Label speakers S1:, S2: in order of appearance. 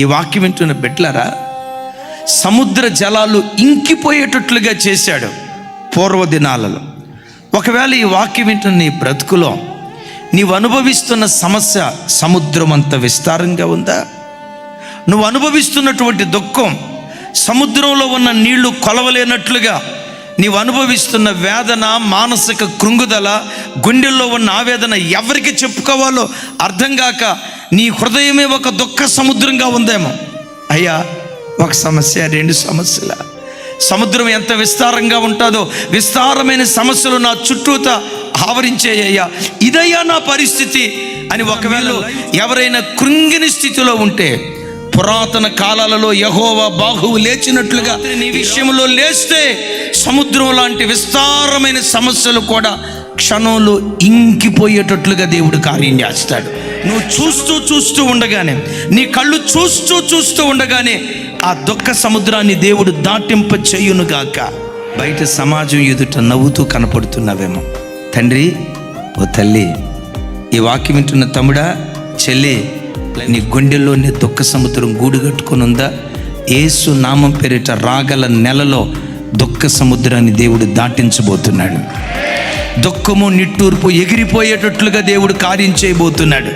S1: ఈ వాక్యం వింటున్న బిడ్డలారా, సముద్ర జలాలు ఇంకిపోయేటట్లుగా చేశాడు పూర్వ దినాలలో. ఒకవేళ ఈ వాక్యం వింటున్న నీ బ్రతుకులో నీవు అనుభవిస్తున్న సమస్య సముద్రం అంత విస్తారంగా ఉందా? నువ్వు అనుభవిస్తున్నటువంటి దుఃఖం సముద్రంలో ఉన్న నీళ్లు కొలవలేనట్లుగా నీవు అనుభవిస్తున్న వేదన, మానసిక కృంగుదల, గుండెల్లో ఉన్న ఆవేదన ఎవరికి చెప్పుకోవాలో అర్థం కాక నీ హృదయమే ఒక దుఃఖ సముద్రంగా ఉందేమో. అయ్యా, ఒక సమస్య, రెండు సమస్యల సముద్రం ఎంత విస్తారంగా ఉంటుందో విస్తారమైన సమస్యలు నా చుట్టూత ఆవరించేయ్యా, ఇదయ్యా నా పరిస్థితి అని ఒకవేళ ఎవరైనా కృంగిని స్థితిలో ఉంటే, పురాతన కాలాలలో యెహోవా బాహువు లేచినట్లుగా నీ విషయంలో లేస్తే సముద్రం లాంటి విస్తారమైన సమస్యలు కూడా క్షణంలో ఇంకిపోయేటట్లుగా దేవుడు కార్యం చేస్తాడు. నువ్వు చూస్తూ ఉండగానే, నీ కళ్ళు చూస్తూ ఉండగానే ఆ దుఃఖ సముద్రాన్ని దేవుడు దాటింప చేయునుగాక. బయట సమాజం ఎదుట నవ్వుతూ కనపడుతున్నావేమో. తండ్రి, ఓ తల్లి, ఈ వాక్యం వింటున్న తమ్ముడా, చెల్లి, నీ గుండెల్లోనే దుఃఖ సముద్రం గూడు కట్టుకొని ఉందా? యేసు నామం పేరిట రాగల నెలలో దుఃఖ సముద్రాన్ని దేవుడు దాటించబోతున్నాడు. దుఃఖము, నిట్టూర్పు ఎగిరిపోయేటట్లుగా దేవుడు కార్యం చేయబోతున్నాడు.